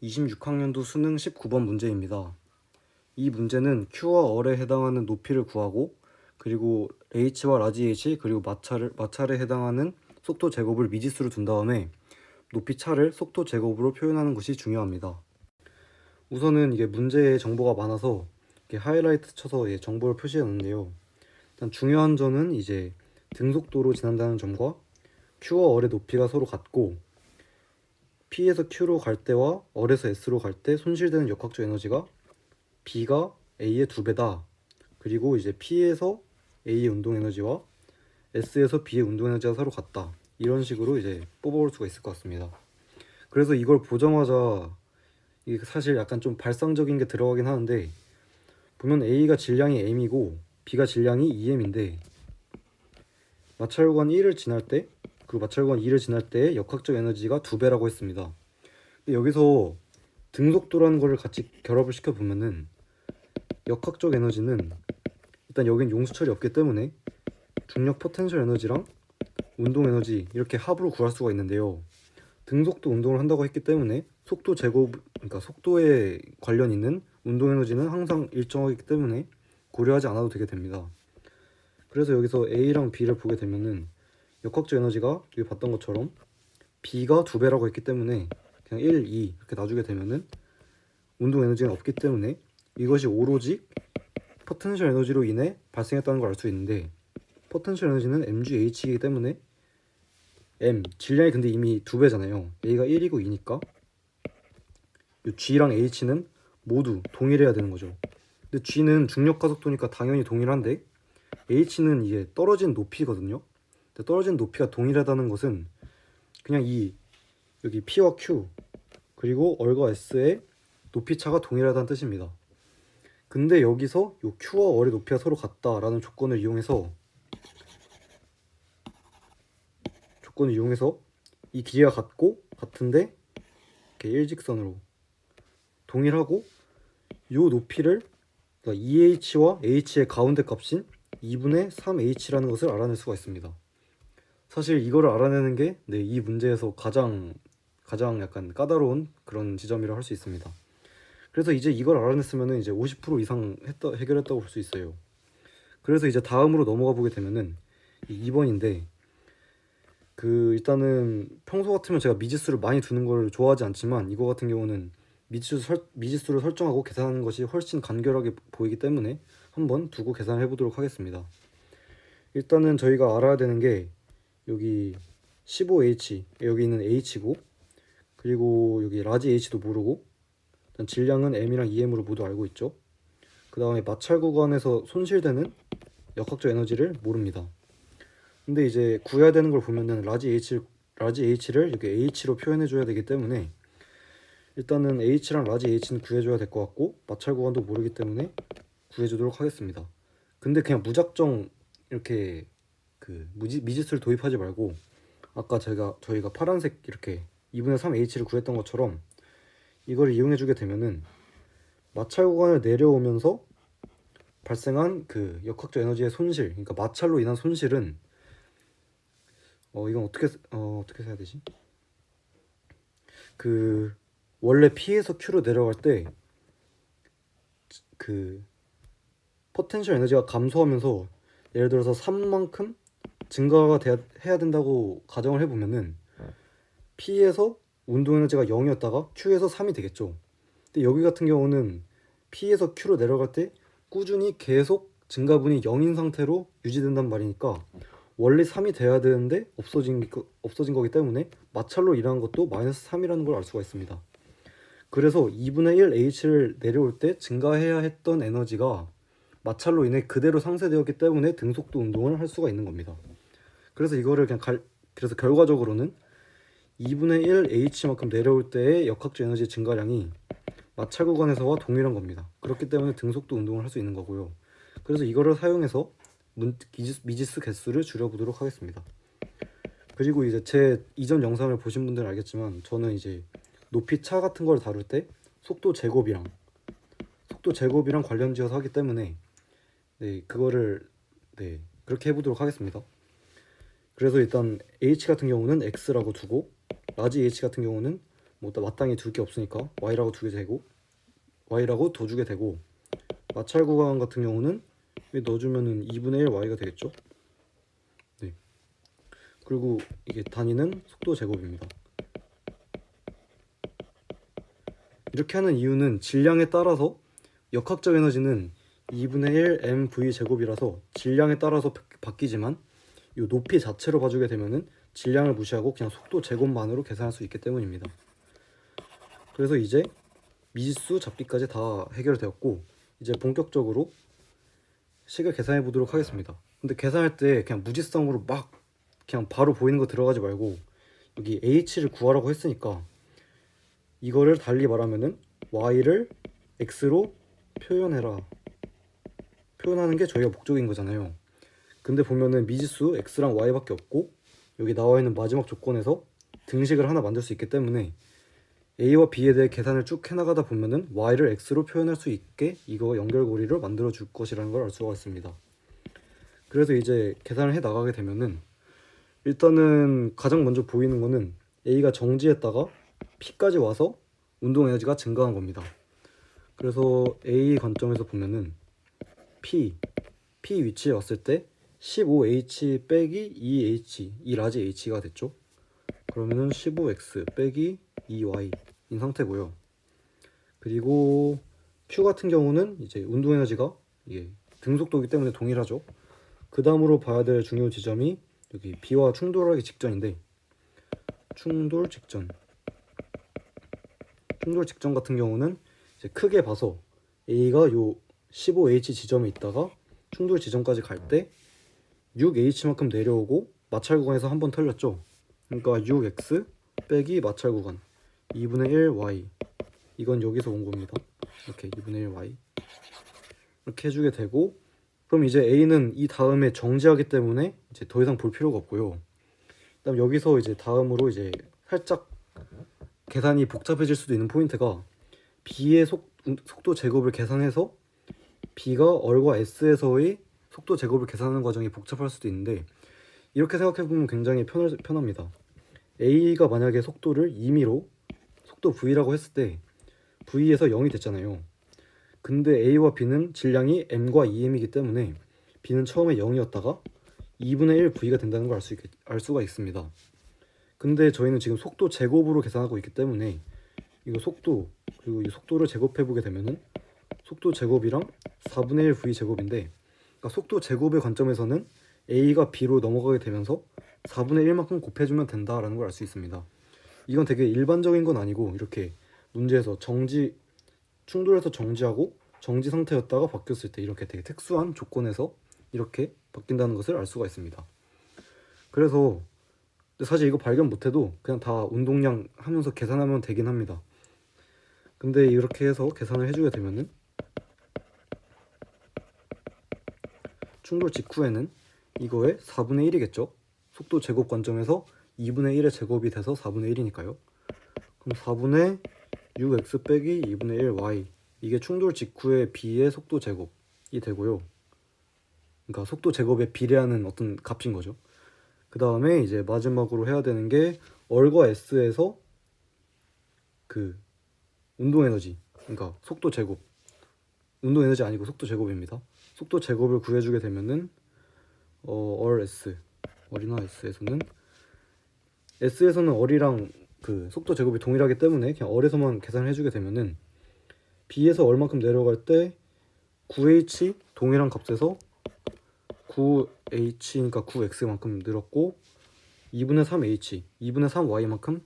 26학년도 수능 19번 문제입니다. 이 문제는 Q와 얼에 해당하는 높이를 구하고 그리고 H와 라지 H 그리고 마찰에 해당하는 속도 제곱을 미지수로 둔 다음에 높이 차를 속도 제곱으로 표현하는 것이 중요합니다. 우선은 이게 문제에 정보가 많아서 이렇게 하이라이트 쳐서 정보를 표시해 놓는데요. 일단 중요한 점은 이제 등속도로 지난다는 점과 Q와 얼의 높이가 서로 같고 P에서 Q로 갈 때와 얼에서 S로 갈 때 손실되는 역학적 에너지가 B가 A의 2배다. 그리고 이제 P에서 A의 운동 에너지와 S에서 B의 운동 에너지가 서로 같다. 이런 식으로 이제 뽑아볼 수가 있을 것 같습니다. 그래서 이걸 보자마자 이게 사실 약간 좀 발상적인 게 들어가긴 하는데 보면 A가 질량이 M이고 B가 질량이 2M인데 마찰구간 1을 지날 때 그리고 마찰구간 2를 지날 때 역학적 에너지가 2배라고 했습니다. 근데 여기서 등속도라는 거를 같이 결합을 시켜보면은 역학적 에너지는 일단 여긴 용수철이 없기 때문에 중력 포텐셜 에너지랑 운동 에너지 이렇게 합으로 구할 수가 있는데요. 등속도 운동을 한다고 했기 때문에 속도 제곱, 그러니까 속도에 관련 있는 운동 에너지는 항상 일정하기 때문에 고려하지 않아도 되게 됩니다. 그래서 여기서 A랑 B를 보게 되면은 역학적 에너지가 여기 봤던 것처럼 B가 2배라고 했기 때문에 그냥 1, 2 이렇게 놔주게 되면은 운동 에너지가 없기 때문에 이것이 오로지 포텐셜 에너지로 인해 발생했다는 걸 알 수 있는데 포텐셜 에너지는 mgH이기 때문에 m 질량이 근데 이미 2배잖아요. A가 1이고 2니까 G랑 H는 모두 동일해야 되는 거죠. 근데 G는 중력 가속도니까 당연히 동일한데 H는 이게 떨어진 높이거든요. 근데 떨어진 높이가 동일하다는 것은 그냥 이 여기 P와 Q 그리고 얼과 S의 높이 차가 동일하다는 뜻입니다. 근데 여기서 요 Q와 얼의 높이가 서로 같다라는 조건을 이용해서 이 길이가 같은데 이렇게 일직선으로 동일하고 요 높이를 그러니까 2h와 h의 가운데 값인 2분의 3h라는 것을 알아낼 수가 있습니다. 사실 이거를 알아내는 게 이 문제에서 가장 약간 까다로운 그런 지점이라 할 수 있습니다. 그래서 이제 이걸 알아냈으면 이제 50% 이상 해결했다고 볼 수 있어요. 그래서 이제 다음으로 넘어가 보게 되면은 2번인데 일단은 평소 같으면 제가 미지수를 많이 두는 걸 좋아하지 않지만 이거 같은 경우는 미지수를 설정하고 계산하는 것이 훨씬 간결하게 보이기 때문에 한번 두고 계산을 해보도록 하겠습니다. 일단은 저희가 알아야 되는 게 여기 15H 여기 있는 H고 그리고 여기 라지 H도 모르고 일단 질량은 M이랑 EM으로 모두 알고 있죠. 그 다음에 마찰 구간에서 손실되는 역학적 에너지를 모릅니다. 근데 이제 구해야 되는 걸 보면은 라지 H를 이렇게 H로 표현해 줘야 되기 때문에 일단은 H랑 라지 H는 구해줘야 될 것 같고 마찰 구간도 모르기 때문에 구해주도록 하겠습니다. 근데 그냥 무작정 이렇게 미지수를 도입하지 말고 아까 저희가 파란색 이렇게 2분의 3 H를 구했던 것처럼 이걸 이용해 주게 되면은 마찰 구간을 내려오면서 발생한 그 역학적 에너지의 손실, 그러니까 마찰로 인한 손실은 이건 어떻게 써야 되지? 원래 P에서 Q로 내려갈 때 포텐셜 에너지가 감소하면서 예를 들어서 3만큼 증가가 해야 된다고 가정을 해보면은 P에서 운동 에너지가 0이었다가 Q에서 3이 되겠죠. 근데 여기 같은 경우는 P에서 Q로 내려갈 때 꾸준히 계속 증가분이 0인 상태로 유지된단 말이니까 원래 3이 돼야 되는데 없어진 거기 때문에 마찰로 일어난 것도 마이너스 3이라는 걸 알 수가 있습니다. 그래서 2분의 1 H를 내려올 때 증가해야 했던 에너지가 마찰로 인해 그대로 상쇄되었기 때문에 등속도 운동을 할 수가 있는 겁니다. 그래서 이거를 그래서 결과적으로는 2분의 1 H만큼 내려올 때의 역학적 에너지 증가량이 마찰 구간에서와 동일한 겁니다. 그렇기 때문에 등속도 운동을 할 수 있는 거고요. 그래서 이거를 사용해서 미지수 개수를 줄여보도록 하겠습니다. 그리고 이제 제 이전 영상을 보신 분들은 알겠지만 저는 이제 높이 차 같은 걸 다룰 때 속도 제곱이랑 관련지어서 하기 때문에 그거를 그렇게 해보도록 하겠습니다. 그래서 일단 H 같은 경우는 X라고 두고 라지 H 같은 경우는 뭐 마땅히 둘 게 없으니까 y라고 두게 되고 y라고 둬주게 되고, 마찰 구간 같은 경우는 넣어주면은 2분의 1 y가 되겠죠. 네. 그리고 이게 단위는 속도 제곱입니다. 이렇게 하는 이유는 질량에 따라서 역학적 에너지는 2분의 1 mv 제곱이라서 질량에 따라서 바뀌지만 이 높이 자체로 봐주게 되면은 질량을 무시하고 그냥 속도 제곱만으로 계산할 수 있기 때문입니다. 그래서 이제 미지수 잡기까지 다 해결되었고, 이제 본격적으로 식을 계산해 보도록 하겠습니다. 근데 계산할 때 그냥 무지성으로 막 그냥 바로 보이는 거 들어가지 말고, 여기 h를 구하라고 했으니까 이거를 달리 말하면은 y를 x로 표현해라, 표현하는 게 저희가 목적인 거잖아요. 근데 보면은 미지수 x랑 y밖에 없고 여기 나와 있는 마지막 조건에서 등식을 하나 만들 수 있기 때문에 a와 b에 대해 계산을 쭉 해나가다 보면은 y를 x로 표현할 수 있게 이거 연결고리를 만들어 줄 것이라는 걸 알 수가 있습니다. 그래서 이제 계산을 해 나가게 되면은 일단은 가장 먼저 보이는 거는 a가 정지했다가 p까지 와서 운동 에너지가 증가한 겁니다. 그래서 a 관점에서 보면은 p 위치에 왔을 때 15h 빼기 2h, 이 라지 h가 됐죠. 그러면은 15x 빼기 2y 인 상태고요. 그리고 q 같은 경우는 이제 운동 에너지가 이게 등속도이기 때문에 동일하죠. 그 다음으로 봐야 될 중요 지점이 여기 b와 충돌하기 직전인데, 충돌 직전 같은 경우는 이제 크게 봐서 a가 요 15h 지점에 있다가 충돌 지점까지 갈 때 6h만큼 내려오고 마찰 구간에서 한번 털렸죠. 그러니까 6x 빼기 마찰 구간 2분의 1 y, 이건 여기서 온 겁니다. 이렇게 2분의 1 y 이렇게 해주게 되고, 그럼 이제 a는 이 다음에 정지하기 때문에 이제 더 이상 볼 필요가 없고요. 그다음 여기서 이제 다음으로 이제 살짝 계산이 복잡해질 수도 있는 포인트가 b의 속도 제곱을 계산해서 b가 얼과 s에서의 속도 제곱을 계산하는 과정이 복잡할 수도 있는데, 이렇게 생각해보면 굉장히 편합니다. a가 만약에 속도를 2m로 속도 v라고 했을 때 v에서 0이 됐잖아요. 근데 a와 b는 질량이 m과 2m이기 때문에 b는 처음에 0이었다가 2분의 1 v가 된다는 걸 알 수가 있습니다. 근데 저희는 지금 속도 제곱으로 계산하고 있기 때문에 이거 속도, 그리고 이 속도를 제곱해보게 되면은 속도 제곱이랑 4분의 1 v 제곱인데, 그러니까 속도 제곱의 관점에서는 a가 b로 넘어가게 되면서 4분의 1만큼 곱해주면 된다라는 걸 알 수 있습니다. 이건 되게 일반적인 건 아니고 이렇게 문제에서 충돌해서 정지하고 정지 상태였다가 바뀌었을 때 이렇게 되게 특수한 조건에서 이렇게 바뀐다는 것을 알 수가 있습니다. 그래서 사실 이거 발견 못해도 그냥 다 운동량 하면서 계산하면 되긴 합니다. 근데 이렇게 해서 계산을 해주게 되면은 충돌 직후에는 이거의 4분의 1이겠죠. 속도 제곱 관점에서 2분의 1의 제곱이 돼서 4분의 1이니까요. 그럼 4분의 6x 빼기 2분의 1 y, 이게 충돌 직후의 b의 속도 제곱이 되고요. 그러니까 속도 제곱에 비례하는 어떤 값인 거죠. 그 다음에 이제 마지막으로 해야 되는 게 얼과 s에서 그 운동 에너지, 그러니까 속도 제곱, 운동 에너지 아니고 속도 제곱입니다. 속도 제곱을 구해주게 되면은 얼이나 s에서는 얼이랑 그 속도 제곱이 동일하기 때문에 그냥 얼에서만 계산을 해주게 되면은 b에서 얼만큼 내려갈 때 9h 동일한 값에서 9h니까 9x만큼 늘었고 2분의 3h, 2분의 3y만큼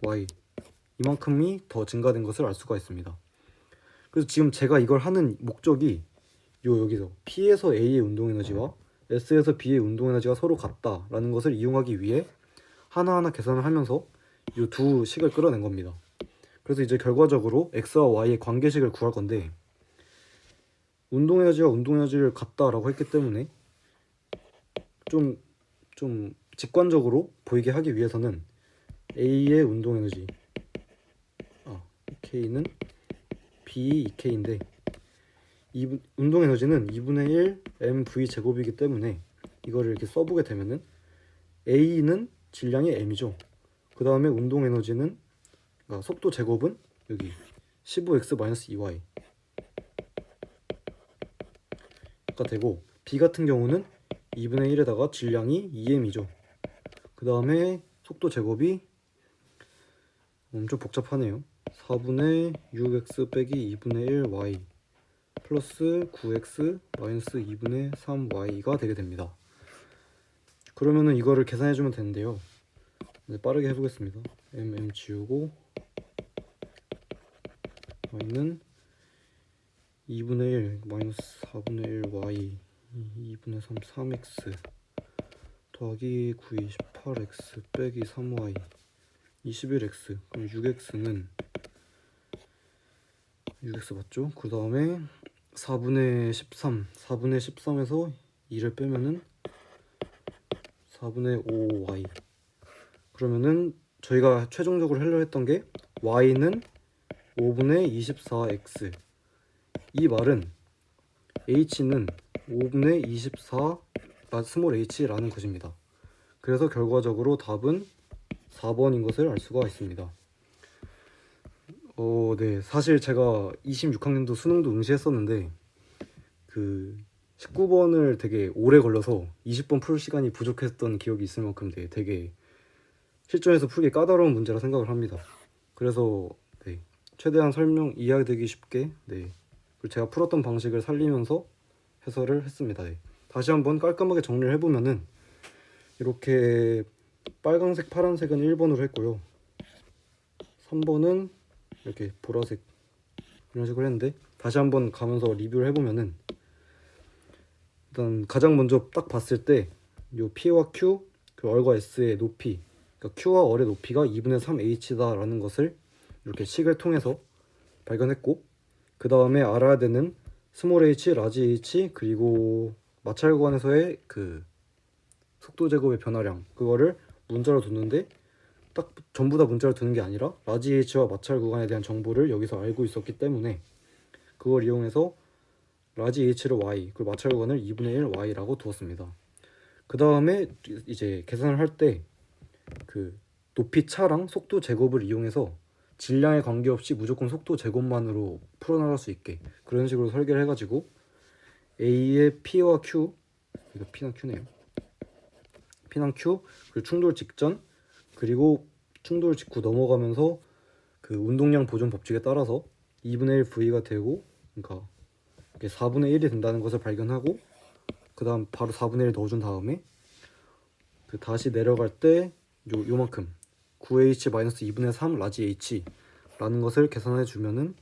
y, 이만큼이 더 증가된 것을 알 수가 있습니다. 그래서 지금 제가 이걸 하는 목적이 여기서 P에서 A의 운동에너지와 S에서 B의 운동에너지가 서로 같다라는 것을 이용하기 위해 하나하나 계산을 하면서 이 두 식을 끌어낸 겁니다. 그래서 이제 결과적으로 X와 Y의 관계식을 구할 건데, 운동에너지와 운동에너지를 같다라고 했기 때문에 좀 직관적으로 보이게 하기 위해서는 A의 운동에너지 K는 B 2K인데 이 운동에너지는 2분의 1 mv 제곱이기 때문에 이거를 이렇게 써보게 되면은 A는 질량이 m이죠. 그 그 다음에 운동 에너지는, 그러니까 속도 제곱은 여기 15x-2y 가 되고, B 같은 경우는 2분의 1에다가 질량이 2m이죠. 그 다음에 속도 제곱이 좀 복잡하네요. 4분의 6x 빼기 2분의 1y 플러스 9x 마이너스 2분의 3y가 되게 됩니다. 그러면은 이거를 계산해주면 되는데요. 네, 빠르게 해보겠습니다. m 지우고 y는 2분의 1 마이너스 4분의 1 y 2분의 3 3x 더하기 9 28x 빼기 3y 21x. 그럼 6x는 6x 맞죠? 그 다음에 4분의 13 4분의 13에서 2를 빼면은 4분의 5y. 그러면은 저희가 최종적으로 하려 했던 게 y는 5분의 24x. 이 말은 h는 5분의 24 스몰 h라는 것입니다. 그래서 결과적으로 답은 4번인 것을 알 수가 있습니다. 네, 사실 제가 26학년도 수능도 응시했었는데 그 19번을 되게 오래 걸려서 20번 풀 시간이 부족했던 기억이 있을 만큼 되게 실전에서 풀기 까다로운 문제라 생각을 합니다. 그래서 네, 최대한 이해되기 쉽게 그리고 제가 풀었던 방식을 살리면서 해설을 했습니다. 네. 다시 한번 깔끔하게 정리를 해보면은 이렇게 빨강색, 파란색은 1번으로 했고요. 3번은 이렇게 보라색 이런 식으로 했는데, 다시 한번 가면서 리뷰를 해보면은 일단 가장 먼저 딱 봤을 때 요 P와 Q, 그 얼과 S의 높이, 그러니까 Q와 얼의 높이가 2분의 3h다 라는 것을 이렇게 식을 통해서 발견했고, 그 다음에 알아야 되는 스몰 h, 라지 h, 그리고 마찰 구간에서의 그 속도 제곱의 변화량, 그거를 문자로 뒀는데 딱 전부 다 문자로 두는 게 아니라 라지 h와 마찰 구간에 대한 정보를 여기서 알고 있었기 때문에 그걸 이용해서 라지 h를 y, 그리고 마찰 구간을 2분의 1 y라고 두었습니다. 그 다음에 이제 계산을 할 때 그 높이 차랑 속도 제곱을 이용해서 질량에 관계없이 무조건 속도 제곱만으로 풀어나갈 수 있게 그런 식으로 설계를 해가지고 A의 P와 Q, 이거 P랑 Q네요. P랑 Q, 그리고 충돌 직전, 그리고 충돌 직후 넘어가면서 그 운동량 보존 법칙에 따라서 2분의 1 V가 되고, 그러니까 이게 4분의 1이 된다는 것을 발견하고, 그 다음 바로 4분의 1 넣어준 다음에 그 다시 내려갈 때 요만큼 9h-2분의 3 라지 h 라는 것을 계산해 주면은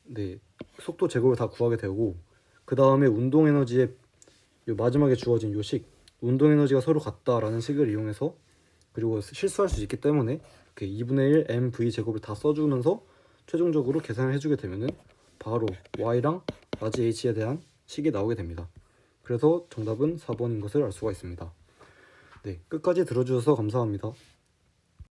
네, 속도 제곱을 다 구하게 되고, 그 다음에 운동 에너지의 마지막에 주어진 요 식, 운동 에너지가 서로 같다라는 식을 이용해서, 그리고 실수할 수 있기 때문에 그 2분의 1 mv 제곱을 다 써주면서 최종적으로 계산을 해주게 되면은 바로 y랑 라지 h에 대한 식이 나오게 됩니다. 그래서 정답은 4번인 것을 알 수가 있습니다. 네, 끝까지 들어주셔서 감사합니다.